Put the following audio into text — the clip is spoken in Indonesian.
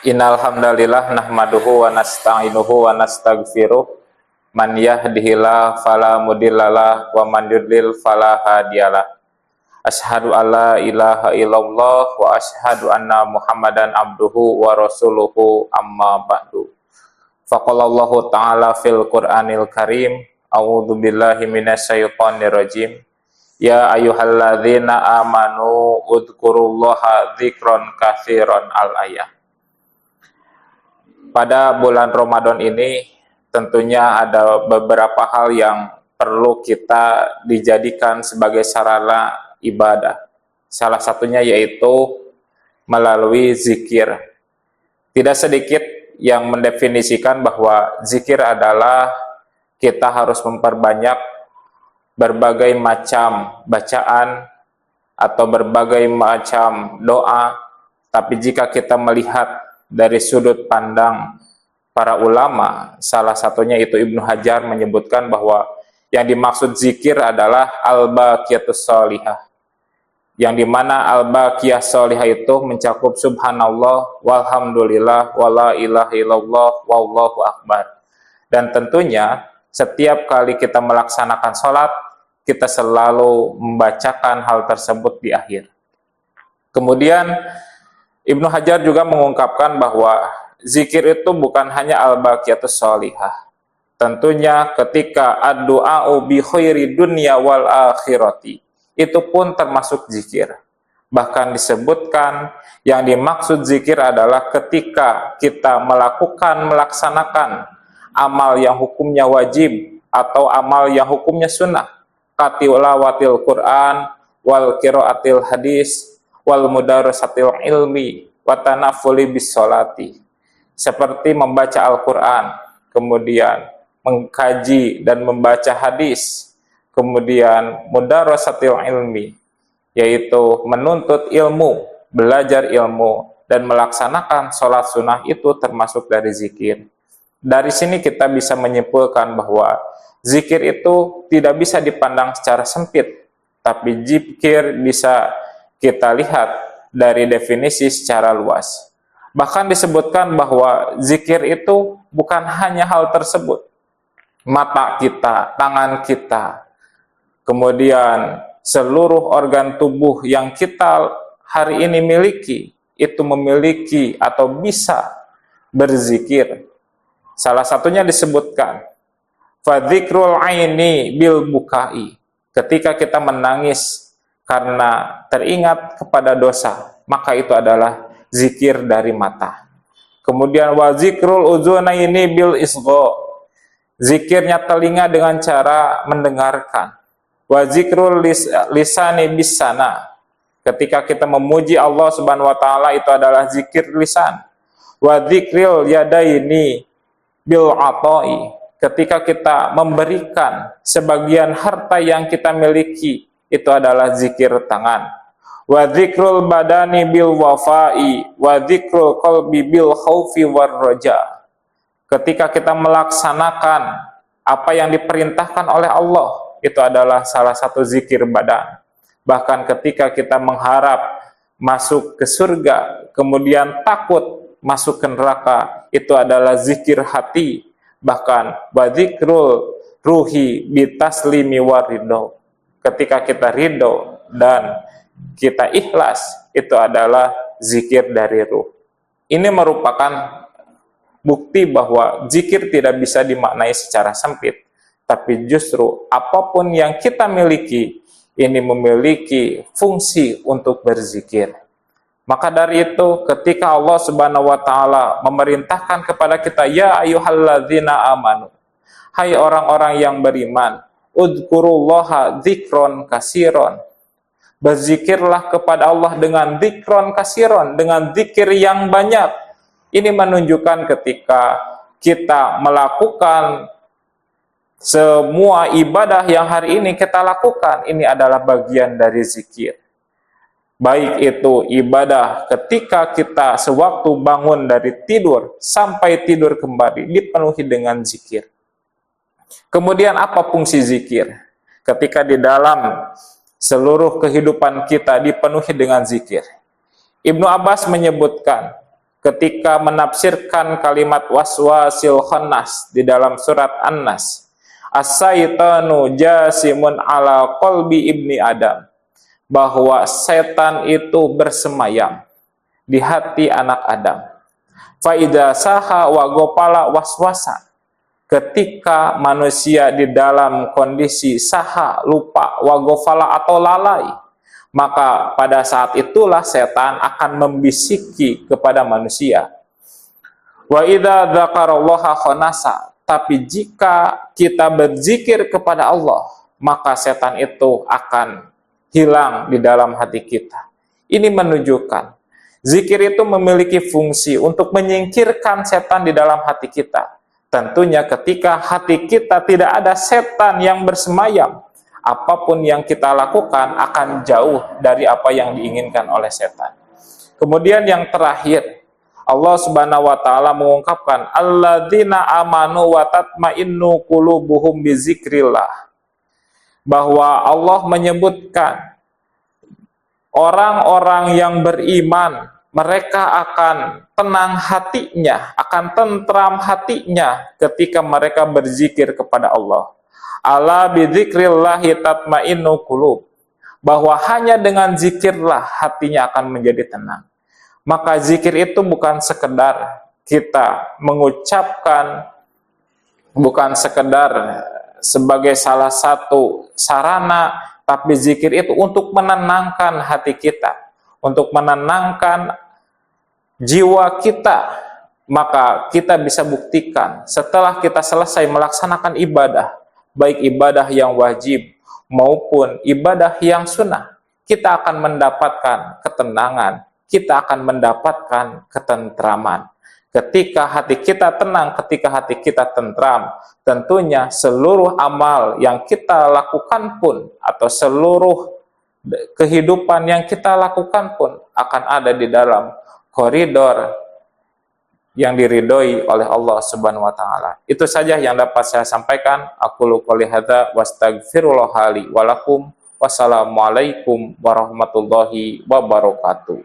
Innal hamdalillah nahmaduhu wa nasta'inuhu wa nastaghfiruh. Man yahdihillahu fala mudhillalah wa man yudlil fala hadiyalah. Asyhadu alla ilaha illallah wa asyhadu anna Muhammadan abduhu wa rasuluhu amma ba'du. Faqalallahu ta'ala fil Qur'anil Karim, a'udzu billahi minasyaitonir rajim. Ya ayyuhalladzina amanu udzukurullaha dzikron katsiran al-ayah. Pada bulan Ramadan ini tentunya ada beberapa hal yang perlu kita dijadikan sebagai sarana ibadah. Salah satunya yaitu melalui zikir. Tidak sedikit yang mendefinisikan bahwa zikir adalah kita harus memperbanyak berbagai macam bacaan atau berbagai macam doa. Tapi jika kita melihat dari sudut pandang para ulama, salah satunya itu Ibnu Hajar menyebutkan bahwa yang dimaksud zikir adalah al-baqiyatus sholihah, yang dimana al-baqiyah sholihah itu mencakup subhanallah, walhamdulillah, wala ilaha illallah, wallahu akbar. Dan tentunya setiap kali kita melaksanakan sholat, kita selalu membacakan hal tersebut di akhir. Kemudian Ibnu Hajar juga mengungkapkan bahwa zikir itu bukan hanya al-baqiyatus sholihah. Tentunya ketika ad-du'a'u bi khairi dunya wal akhirati, itu pun termasuk zikir. Bahkan disebutkan yang dimaksud zikir adalah ketika kita melaksanakan amal yang hukumnya wajib atau amal yang hukumnya sunnah, katilawatil Quran wal qiraatil hadis wal mudarasatil ilmi wa tanafuli bis sholati, seperti membaca Al-Quran, kemudian mengkaji dan membaca hadis, kemudian mudarasatil ilmi, yaitu menuntut ilmu, belajar ilmu, dan melaksanakan sholat sunnah, itu termasuk dari zikir. Dari sini kita bisa menyimpulkan bahwa zikir itu tidak bisa dipandang secara sempit, tapi zikir bisa kita lihat dari definisi secara luas. Bahkan disebutkan bahwa zikir itu bukan hanya hal tersebut. Mata kita, tangan kita, kemudian seluruh organ tubuh yang kita hari ini miliki, itu memiliki atau bisa berzikir. Salah satunya disebutkan, fadzikrul aini bil bukai, ketika kita menangis karena teringat kepada dosa, maka itu adalah zikir dari mata. Kemudian wa zikrul uzunaini bil isgha, zikirnya telinga dengan cara mendengarkan. Wa zikrul lisani bis sana, ketika kita memuji Allah Subhanahu wa taala, itu adalah zikir lisan. Wa zikril yadaini bil atai, ketika kita memberikan sebagian harta yang kita miliki, itu adalah zikir tangan. Wa dzikrul badani bil wafai wa dzikrul qalbi bil khaufi war raja, ketika kita melaksanakan apa yang diperintahkan oleh Allah, itu adalah salah satu zikir badan. Bahkan ketika kita mengharap masuk ke surga, kemudian takut masuk ke neraka, itu adalah zikir hati. Bahkan wa dzikrul ruhi bitaslimi waridho, ketika kita ridho dan kita ikhlas, itu adalah zikir dari ruh. Ini merupakan bukti bahwa zikir tidak bisa dimaknai secara sempit, tapi justru apapun yang kita miliki, ini memiliki fungsi untuk berzikir. Maka dari itu, ketika Allah Subhanahu wa taala memerintahkan kepada kita, ya ayyuhalladzina amanu, hai orang-orang yang beriman, udzukurullaha dzikron katsiron, berzikirlah kepada Allah dengan dzikron katsiron, dengan zikir yang banyak. Ini menunjukkan ketika kita melakukan semua ibadah yang hari ini kita lakukan, ini adalah bagian dari zikir. Baik itu ibadah ketika kita sewaktu bangun dari tidur sampai tidur kembali, dipenuhi dengan zikir. Kemudian apa fungsi zikir? Ketika di dalam seluruh kehidupan kita dipenuhi dengan zikir. Ibnu Abbas menyebutkan, ketika menafsirkan kalimat waswasil khannas di dalam surat An-Nas, as-syaitanu jasimun ala qalbi ibni Adam, bahwa setan itu bersemayam di hati anak Adam. Faida saha wa gopala waswasa, ketika manusia di dalam kondisi saha, lupa, wa gopala atau lalai, maka pada saat itulah setan akan membisiki kepada manusia. Wa idza dzakarallaha khonasa, tapi jika kita berzikir kepada Allah, maka setan itu akan hilang di dalam hati kita. Ini menunjukkan zikir itu memiliki fungsi untuk menyingkirkan setan di dalam hati kita. Tentunya ketika hati kita tidak ada setan yang bersemayam, apapun yang kita lakukan akan jauh dari apa yang diinginkan oleh setan. Kemudian yang terakhir, Allah Subhanahu wa taala mengungkapkan alladzina amanu wa tatmainnu qulubuhum bizikrillah, bahwa Allah menyebutkan orang-orang yang beriman, mereka akan tenang hatinya, akan tentram hatinya ketika mereka berzikir kepada Allah. Ala bidzikrillahi tatmainnu qulub, bahwa hanya dengan zikirlah hatinya akan menjadi tenang. Maka zikir itu bukan sekedar kita mengucapkan, bukan sekedar sebagai salah satu sarana, tapi zikir itu untuk menenangkan hati kita, untuk menenangkan jiwa kita. Maka kita bisa buktikan setelah kita selesai melaksanakan ibadah, baik ibadah yang wajib maupun ibadah yang sunnah, kita akan mendapatkan ketenangan, kita akan mendapatkan ketentraman. Ketika hati kita tenang, ketika hati kita tentram, tentunya seluruh amal yang kita lakukan pun, atau seluruh kehidupan yang kita lakukan pun akan ada di dalam koridor yang diridhoi oleh Allah Subhanahu wa taala. Itu saja yang dapat saya sampaikan. Aqulu qouli hadza wastaghfirullah li wa lakum. Wassalamualaikum warahmatullahi wabarakatuh.